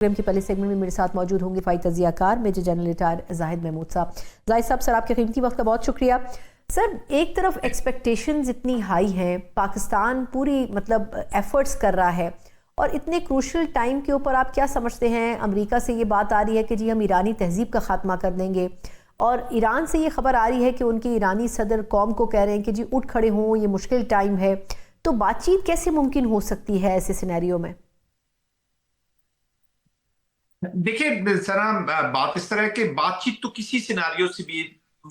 Programme के पहले segment में मेरे साथ मौजूद होंगे फ़ाई तजियाकार major general retired Zahid Mahmood साहब। जाहिद साहब, सर आपके कीमती वक्त का बहुत शुक्रिया। सर, एक तरफ एक्सपेक्टेशंस इतनी हाई हैं, पाकिस्तान पूरी एफर्ट्स कर रहा है, और इतने क्रूशल टाइम के ऊपर आप क्या समझते हैं? अमेरिका से ये बात आ रही है कि जी हम ईरानी तहजीब का खात्मा कर देंगे, और ईरान से ये खबर आ रही है कि उनके ईरानी सदर कौम को कह रहे हैं कि जी उठ खड़े हों, ये मुश्किल टाइम है। तो बातचीत कैसे मुमकिन हो सकती है ऐसे सिनेरियो में? देखिए सना, बात इस तरह कि बातचीत तो किसी सिनारियो से भी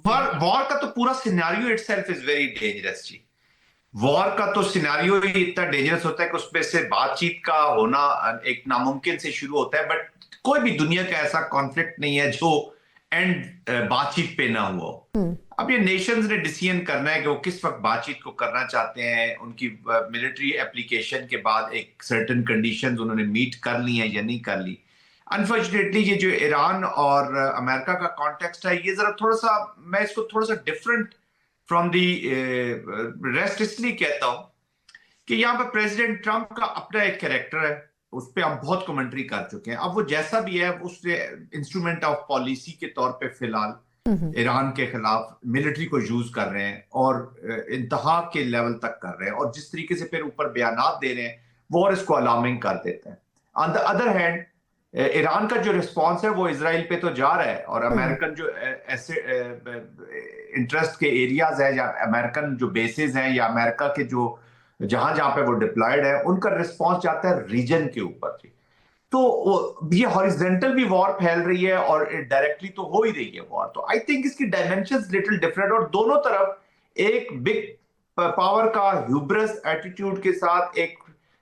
वॉर का तो पूरा scenario itself is very dangerous जी। वॉर का तो सिनारियो ही इतना डेंजरस होता है कि उसमें से बातचीत का होना एक नामुमकिन से शुरू होता है। बट कोई भी दुनिया का ऐसा कॉन्फ्लिक्ट नहीं है जो एंड बातचीत पे ना हुआ हो। अब ये नेशंस ने डिसीजन करना है कि वो किस वक्त बातचीत को करना चाहते हैं। उनकी मिलिट्री एप्लीकेशन के बाद एक सर्टेन कंडीशंस उन्होंने मीट कर ली हैं या नहीं कर ली। अनफॉर्चुनेटली ये जो ईरान और अमेरिका का कॉन्टेक्स्ट है, ये जरा थोड़ा सा, मैं इसको थोड़ा सा डिफरेंट फ्रॉम दी रेस्ट इसलिए कहता हूं कि यहाँ पर प्रेसिडेंट ट्रंप का अपना एक कैरेक्टर है, उस पर हम बहुत कमेंट्री कर चुके हैं। अब वो जैसा भी है, उससे इंस्ट्रूमेंट ऑफ पॉलिसी के तौर पे फिलहाल ईरान के खिलाफ मिलिट्री को यूज कर रहे हैं और इंतहा के लेवल तक कर रहे हैं, और जिस तरीके से फिर ऊपर बयानात दे रहे हैं वो और इसको अलार्मिंग कर देते हैं। On the other hand, Iran का जो रिस्पॉन्स है वो इसराइल पे तो जा रहा है, और अमेरिकन जो ऐसे इंटरेस्ट के एरियाज है या अमेरिकन जो बेसिस हैं या अमेरिका के जो जहां जहां पे वो डिप्लॉयड है, उनका रिस्पॉन्स जाता है रीजन के ऊपर। तो ये हॉरिजेंटल भी वॉर फैल रही है और डायरेक्टली तो हो ही रही है वॉर। तो आई थिंक इसकी डायमेंशंस लिटिल डिफरेंट, और दोनों तरफ एक बिग पावर का ह्यूब्रस एटीट्यूड के साथ एक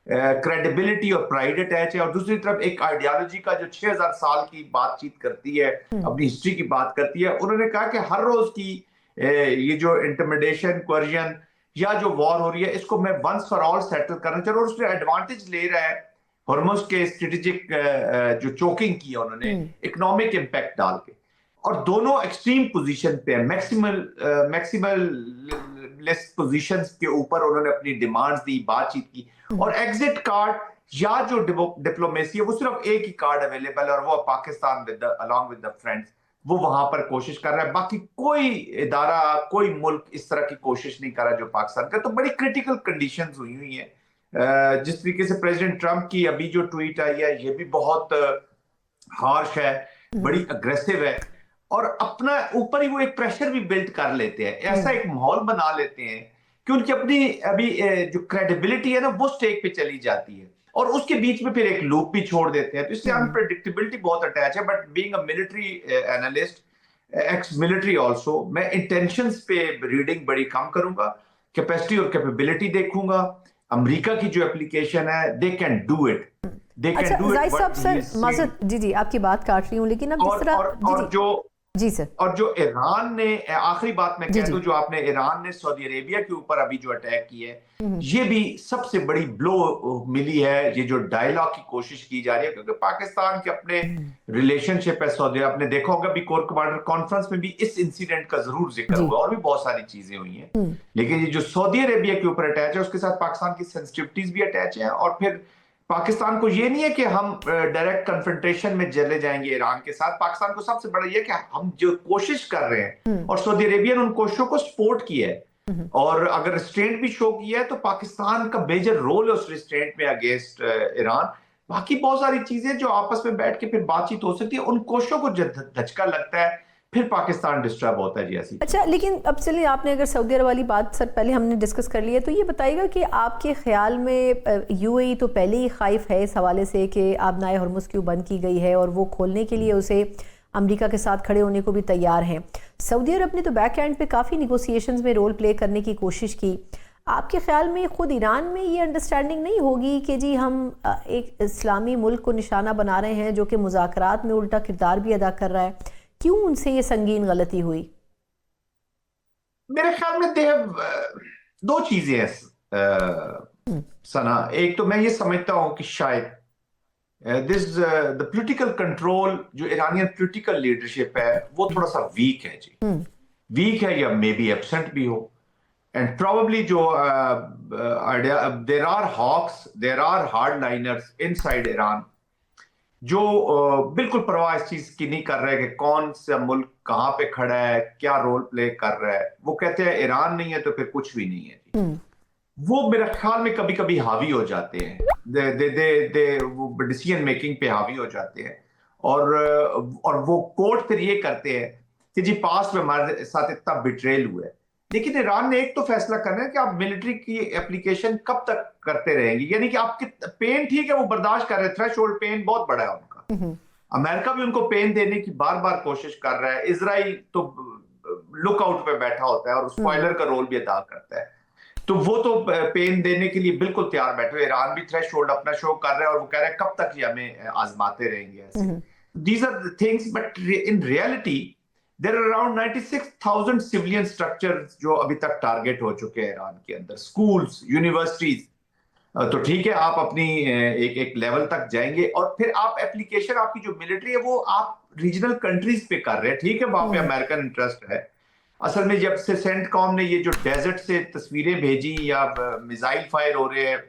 क्रेडिबिलिटी और प्राइड अटैच है, और दूसरी तरफ एक आइडियोलॉजी का जो 6000 साल की बातचीत करती है, अपनी हिस्ट्री की बात करती है। उन्होंने कहा कि हर रोज की ये जो इंटिमिडेशन, क्वर्जन या जो वॉर हो रही है, इसको मैं वंस फॉर ऑल सेटल करना चाहिए, और उसमें एडवांटेज ले रहा है हॉर्मुज के स्ट्रेटेजिक जो चोकिंग की है उन्होंने इकोनॉमिक इंपैक्ट डाल के। और दोनों एक्सट्रीम पोजीशन पे है, मैक्सिमल लेस पोजीशंस के ऊपर उन्होंने अपनी डिमांड्स दी, बातचीत की। और एग्जिट कार्ड या जो डिप्लोमेसी है, वो सिर्फ एक ही कार्ड अवेलेबल है, और वो Pakistan with along with the friends, वो वहां पर कोशिश कर रहा है। बाकी कोई इदारा, कोई मुल्क इस तरह की कोशिश नहीं कर रहा जो पाकिस्तान का। तो बड़ी क्रिटिकल कंडीशंस हुई हुई है। जिस तरीके से प्रेसिडेंट ट्रंप की अभी जो ट्वीट आई है, ये भी बहुत हार्श है, बड़ी अग्रेसिव है, और अपना ऊपर ही वो एक प्रेशर भी बिल्ड कर लेते हैं, ऐसा एक माहौल बना लेते हैं कि उनकी अपनी अभी जो क्रेडिबिलिटी है ना, वो स्टेक पे चली जाती है, और उसके बीच में फिर एक लूप भी छोड़ देते हैं। तो इससे अनप्रेडिक्टेबिलिटी बहुत अटैच है। But being a military analyst, ex military also, मैं इंटेंशंस पे रीडिंग बड़ी कम करूंगा, कैपेसिटी और कैपेबिलिटी देखूंगा। अमेरिका की जो एप्लीकेशन है, they can do it, they can do Zahid it. साहब, सर माजरत, जी आपकी बात काट रही हूँ, लेकिन अब जिस तरह और जो जी सर, और जो ईरान ने, आखिरी बात मैं कह दूं, जो आपने ईरान ने सऊदी अरेबिया के ऊपर अभी जो अटैक की है, ये भी सबसे बड़ी ब्लो मिली है। ये जो डायलॉग की कोशिश की जा रही है, क्योंकि पाकिस्तान के अपने रिलेशनशिप है सऊदी, आपने देखा होगा भी कोर कमांडर कॉन्फ्रेंस में भी इस इंसिडेंट का जरूर जिक्र हुआ, और भी बहुत सारी चीजें हुई हैं। लेकिन ये जो सऊदी अरेबिया के ऊपर अटैच है, उसके साथ पाकिस्तान की सेंसिटिविटीज भी अटैच है। और फिर पाकिस्तान को ये नहीं है कि हम डायरेक्ट कन्फ्रंटेशन में चले जाएंगे ईरान के साथ। पाकिस्तान को सबसे बड़ा ये कि हम जो कोशिश कर रहे हैं, और सऊदी अरेबिया ने उन कोशिशों को सपोर्ट किया है, और अगर रिस्ट्रेंट भी शो किया है, तो पाकिस्तान का मेजर रोल है उस रिस्ट्रेंट में अगेंस्ट ईरान। बाकी बहुत सारी चीजें जो आपस में बैठ के फिर बातचीत हो सकती है, उन कोशिशों को धचका लगता है, फिर पाकिस्तान डिस्टर्ब होता है जी। ऐसी अच्छा, लेकिन अब चलिए, आपने अगर सऊदी अरब वाली बात सर पहले हमने डिस्कस कर लिया, तो ये बताइएगा कि आपके ख्याल में यूएई तो पहले ही खाइफ है इस हवाले से कि आबनाए हॉर्मुज़ क्यों बंद की गई है, और वो खोलने के लिए उसे अमेरिका के साथ खड़े होने को भी तैयार हैं। सऊदी अरब ने तो बैक एंड पे काफ़ी निगोसिएशंस में रोल प्ले करने की कोशिश की। आपके ख्याल में खुद ईरान में ये अंडरस्टैंडिंग नहीं होगी कि जी हम एक इस्लामी मुल्क को निशाना बना रहे हैं जो कि मुज़ाकरात में उल्टा किरदार भी अदा कर रहा है? क्यों उनसे ये संगीन गलती हुई? मेरे ख्याल में दो चीजें हैं सना। एक तो मैं ये समझता हूं कि शायद द पॉलिटिकल कंट्रोल, जो ईरानियन पॉलिटिकल लीडरशिप है, वो थोड़ा सा वीक है जी। वीक है, या मे बी एब्सेंट भी हो। एंड प्रोबेबली जो there are hawks, there are hardliners inside Iran, जो बिल्कुल परवाह इस चीज की नहीं कर रहे कि कौन सा मुल्क कहाँ पे खड़ा है, क्या रोल प्ले कर रहा है। वो कहते हैं ईरान नहीं है तो फिर कुछ भी नहीं है जी। वो मेरे ख्याल में कभी कभी हावी हो जाते हैं, दे वो डिसीजन मेकिंग पे हावी हो जाते हैं। और वो कोर्ट फिर ये करते हैं कि जी पास्ट में हमारे साथ इतना बिट्रेल हुआ है। लेकिन ईरान ने एक तो फैसला करना है कि आप मिलिट्री की एप्लीकेशन कब तक करते रहेंगे, यानी कि आपकी पेन ठीक है वो बर्दाश्त कर रहे हैं, थ्रेशोल्ड पेन बहुत बड़ा है उनका। अमेरिका भी उनको पेन देने की बार बार कोशिश कर रहा है। इजराइल तो लुकआउट पे बैठा होता है और स्पॉइलर का रोल भी अदा करता है। तो वो तो पेन देने के लिए बिल्कुल तैयार बैठे। ईरान भी थ्रेशोल्ड अपना शो कर रहा है और वो कह रहा है कब तक ये हमें आजमाते रहेंगे ऐसे। These are the things, but in reality there are around 96,000 civilian structures जो अभी तक टारगेट हो चुके हैं ईरान के अंदर, स्कूल्स, यूनिवर्सिटीज। तो ठीक है आप अपनी एक एक लेवल तक जाएंगे और फिर आप एप्लीकेशन, आपकी जो मिलिट्री है वो आप रीजनल कंट्रीज पे कर रहे हैं। ठीक है वहां पे अमेरिकन इंटरेस्ट है। असल में जब से सेंटकॉम ने ये जो डेजर्ट से तस्वीरें भेजी या मिसाइल फायर हो रहे हैं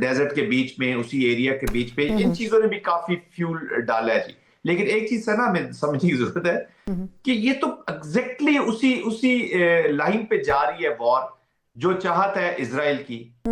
डेजर्ट के बीच में, उसी एरिया के बीच पे, इन चीजों ने भी काफी फ्यूल डाला है जी। लेकिन एक चीज है ना हमें समझने की जरूरत है कि ये तो एग्जैक्टली उसी उसी लाइन पे जा रही है वॉर जो चाहत है इजराइल की।